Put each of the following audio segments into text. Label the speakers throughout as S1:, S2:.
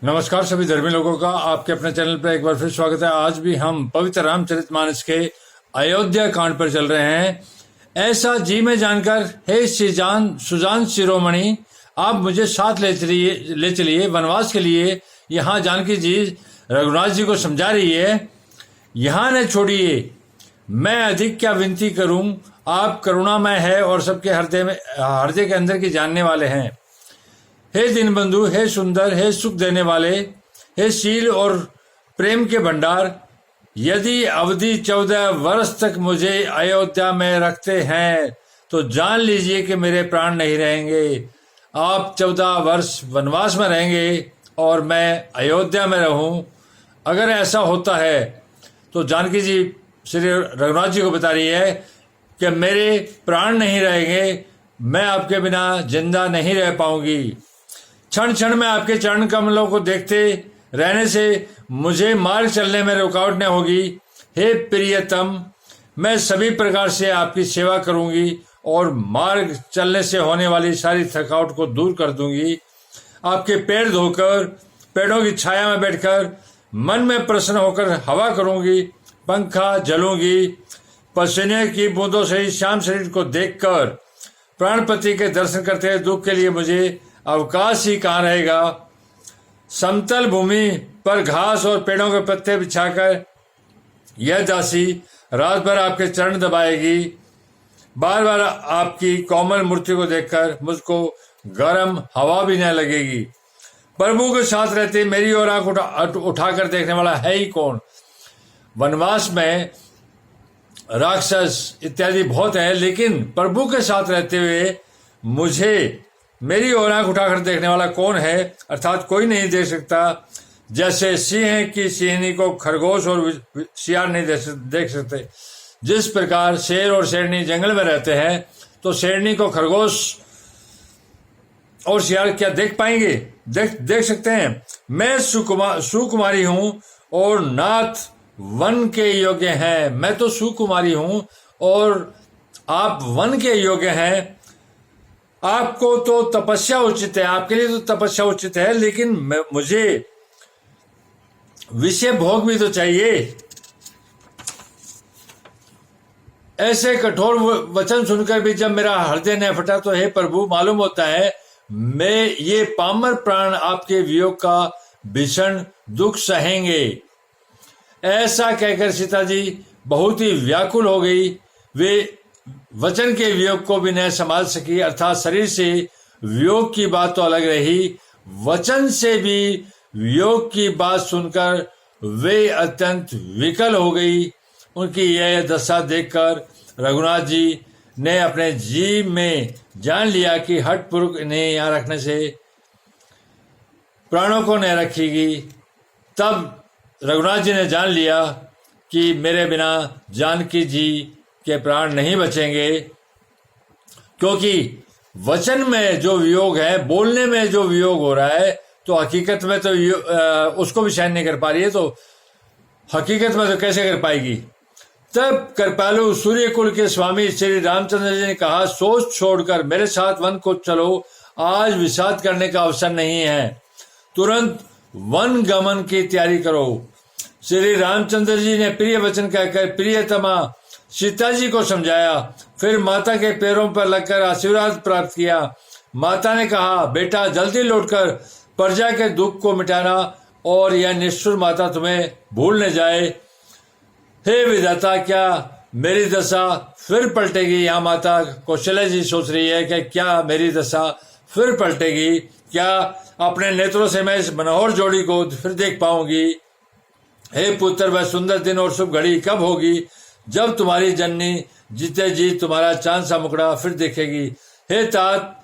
S1: नमस्कार सभी धर्मी लोगों का आपके अपने चैनल पर एक बार फिर स्वागत है। आज भी हम पवित्र रामचरितमानस के अयोध्या कांड पर चल रहे हैं। ऐसा जी में जानकर हे सुजान शिरोमणि, आप मुझे साथ ले चलिए वनवास के लिए। यहाँ जानकी जी रघुनाथ जी को समझा रही है, यहाँ न छोड़िए, मैं अधिक क्या विनती करूं, आप करुणामय है और सबके हृदय के अंदर की जानने वाले हैं। हे दीनबंधु, हे सुंदर, हे सुख देने वाले, हे शील और प्रेम के भंडार, यदि अवधि 14 वर्ष तक मुझे अयोध्या में रखते हैं तो जान लीजिए कि मेरे प्राण नहीं रहेंगे। आप 14 वर्ष वनवास में रहेंगे और मैं अयोध्या में रहूं। अगर ऐसा होता है तो जानकी जी श्री रघुनाथ जी को बता रही है कि मेरे प्राण नहीं रहेंगे, मैं आपके बिना जिंदा नहीं रह पाऊंगी। क्षण क्षण में आपके चरण कमलों को देखते रहने से मुझे मार्ग चलने में रुकावट न होगी। हे प्रियतम, मैं सभी प्रकार से आपकी सेवा करूंगी और मार्ग चलने से होने वाली सारी थकावट को दूर कर दूंगी। आपके पैर धोकर पेड़ों की छाया में बैठकर मन में प्रसन्न होकर हवा करूंगी, पंखा झलूंगी। पसीने की बूंदों से ही श्याम शरीर को देखकर प्राणपति के दर्शन करते दुख के लिए मुझे अवकाश ही कहाँ रहेगा। समतल भूमि पर घास और पेड़ों के पत्ते बिछाकर यह दासी रात भर आपके चरण दबाएगी। बार बार आपकी कोमल मूर्ति को देखकर मुझको गर्म हवा भी न लगेगी। प्रभु के साथ रहते मेरी ओर आंख उठाकर देखने वाला है ही कौन। वनवास में राक्षस इत्यादि बहुत है, लेकिन प्रभु के साथ रहते हुए मुझे मेरी ओर आंख उठाकर देखने वाला कौन है, अर्थात कोई नहीं देख सकता। जैसे सिंह की सिंहनी को खरगोश और शियार नहीं देख सकते, जिस प्रकार शेर और शेरनी जंगल में रहते हैं तो शेरनी को खरगोश और शियार क्या देख पाएंगे? देख सकते हैं। मैं सुकुमारी हूं और नाथ वन के योग्य हैं। मैं तो सुकुमारी हूं और आप वन के योग्य हैं। आपको तो तपस्या उचित है, आपके लिए तो तपस्या उचित है, लेकिन मुझे विषय भोग भी तो चाहिए। ऐसे कठोर वचन सुनकर भी जब मेरा हृदय न फटा तो हे प्रभु, मालूम होता है मैं ये पामर प्राण आपके वियोग का भीषण दुख सहेंगे। ऐसा कहकर सीता जी बहुत ही व्याकुल हो गई। वे वचन के वियोग को भी न संभाल सकी, अर्थात शरीर से वियोग की बात तो अलग रही, वचन से भी वियोग की बात सुनकर वे अत्यंत विकल हो गई। उनकी यह दशा देखकर रघुनाथ जी ने अपने जीव में जान लिया कि हठपूर्वक इन्हें यहाँ रखने से प्राणों को न रखेगी। तब रघुनाथ जी ने जान लिया कि मेरे बिना जानकी जी के प्राण नहीं बचेंगे, क्योंकि वचन में जो वियोग है, बोलने में जो वियोग हो रहा है, तो हकीकत में तो उसको भी सहन नहीं कर पा रही है, तो हकीकत में तो कैसे कर पाएगी। तब कृपालु सूर्यकुल के स्वामी श्री रामचंद्र जी ने कहा, सोच छोड़कर मेरे साथ वन को चलो, आज विषाद करने का अवसर नहीं है, तुरंत वन गमन की तैयारी करो। श्री रामचंद्र जी ने प्रिय वचन कहकर प्रियतमा सीता जी को समझाया, फिर माता के पैरों पर लगकर आशीर्वाद प्राप्त किया। माता ने कहा, बेटा जल्दी लौटकर प्रजा के दुख को मिटाना और यह निष्ठुर माता तुम्हें भूल न जाए। हे विधाता, क्या मेरी दशा फिर पलटेगी? यहाँ माता कौशल्या जी सोच रही है कि क्या मेरी दशा फिर पलटेगी? क्या अपने नेत्रों से मैं इस मनोहर जोड़ी को फिर देख पाऊंगी? हे पुत्र, वह सुंदर दिन और शुभ घड़ी कब होगी जब तुम्हारी जननी जीते जी तुम्हारा चांद सा मुखड़ा फिर देखेगी? हे तात,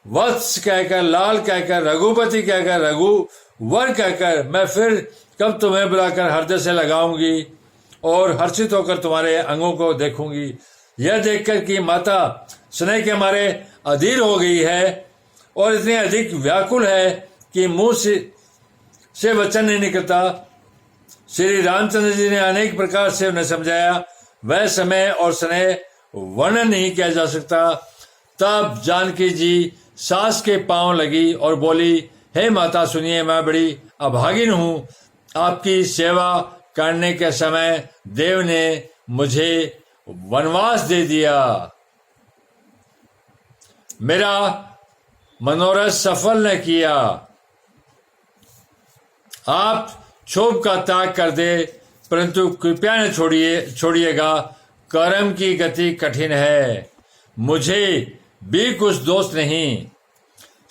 S1: वत्स कहकर, लाल कहकर, रघुपति कहकर, रघुवर कहकर मैं फिर कब तुम्हें बुलाकर हृदय से लगाऊंगी और हर्षित होकर तुम्हारे अंगों को देखूंगी। यह देखकर कि माता स्नेह के मारे अधीर हो गई है और इतनी अधिक व्याकुल है कि मुंह से वचन नहीं निकलता। श्री रामचंद्र जी ने अनेक प्रकार से उन्हें समझाया, वह समय और स्नेह वर्णन नहीं किया जा सकता। तब जानकी जी सास के पांव लगी और बोली, हे माता सुनिए, मैं बड़ी अभागिन हूँ। आपकी सेवा करने के समय देव ने मुझे वनवास दे दिया। मेरा मनोरथ सफल न किया। आप क्षोभ का त्याग कर दे, परंतु कृपया न छोड़िएगा। कर्म की गति कठिन है, मुझे भी कुछ दोष नहीं।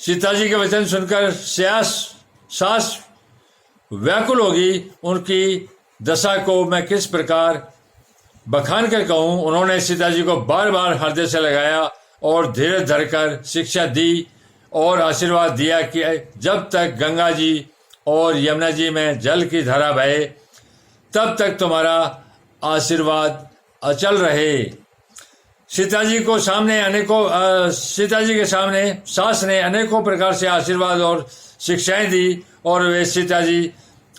S1: सीता जी के वचन सुनकर सास व्याकुल होगी। उनकी दशा को मैं किस प्रकार बखान कर कहूं। उन्होंने सीता जी को बार बार हृदय से लगाया और धीरे धरकर शिक्षा दी और आशीर्वाद दिया कि जब तक गंगा जी और यमुना जी में जल की धारा बहे, तब तक तुम्हारा आशीर्वाद अचल रहे। सीता जी के सामने सास ने अनेकों प्रकार से आशीर्वाद और शिक्षाएं दी और वे सीता जी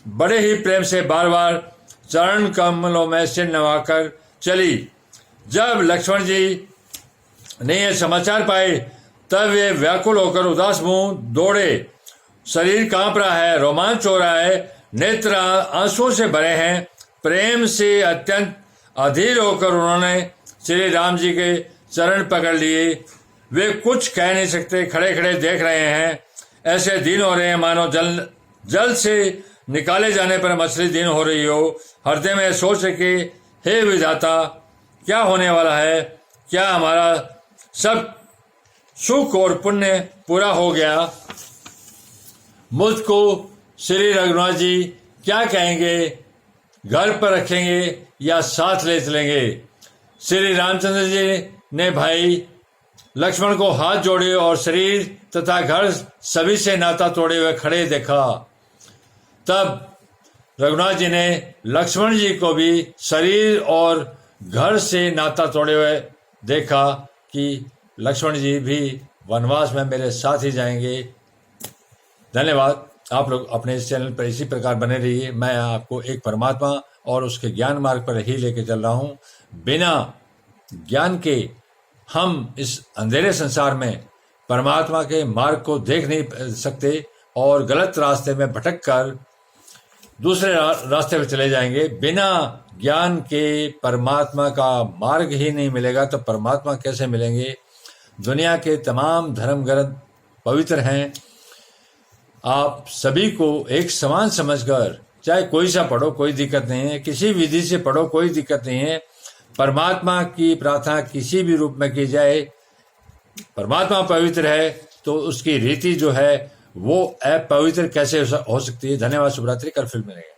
S1: बड़े ही प्रेम से बार बार चरण कमलों में सिर नवाकर चली। जब लक्ष्मण जी ने यह समाचार पाए, तब वे व्याकुल होकर उदास मुंह दौड़े। शरीर कांप रहा है, रोमांच हो रहा है, नेत्र आंसुओं से भरे हैं। प्रेम से अत्यंत अधीर होकर उन्होंने श्री राम जी के चरण पकड़ लिए। वे कुछ कह नहीं सकते, खड़े खड़े देख रहे हैं। ऐसे दिन हो रहे हैं मानो जल से निकाले जाने पर मछली दिन हो रही हो। हृदय में सोच के, हे विधाता, क्या होने वाला है? क्या हमारा सब सुख और पुण्य पूरा हो गया? मुझको श्री रघुनाथ जी क्या कहेंगे? घर पर रखेंगे या साथ ले चलेंगे? श्री रामचंद्र जी ने भाई लक्ष्मण को हाथ जोड़े और शरीर तथा घर सभी से नाता तोड़े हुए खड़े देखा। तब रघुनाथ जी ने लक्ष्मण जी को भी शरीर और घर से नाता तोड़े हुए देखा कि लक्ष्मण जी भी वनवास में मेरे साथ ही जाएंगे। धन्यवाद। आप लोग अपने इस चैनल पर इसी प्रकार बने रहिए। मैं आपको एक परमात्मा और उसके ज्ञान मार्ग पर ही लेके चल रहा हूँ। बिना ज्ञान के हम इस अंधेरे संसार में परमात्मा के मार्ग को देख नहीं सकते और गलत रास्ते में भटक कर दूसरे रास्ते पर चले जाएंगे। बिना ज्ञान के परमात्मा का मार्ग ही नहीं मिलेगा तो परमात्मा कैसे मिलेंगे? दुनिया के तमाम धर्म ग्रंथ पवित्र हैं। आप सभी को एक समान समझकर चाहे कोई सा पढ़ो, कोई दिक्कत नहीं है। किसी विधि से पढ़ो, कोई दिक्कत नहीं है। परमात्मा की प्रार्थना किसी भी रूप में की जाए, परमात्मा पवित्र है तो उसकी रीति जो है वो अपवित्र कैसे हो सकती है? धन्यवाद। शुभरात्रि। कल फिर मिलेंगे।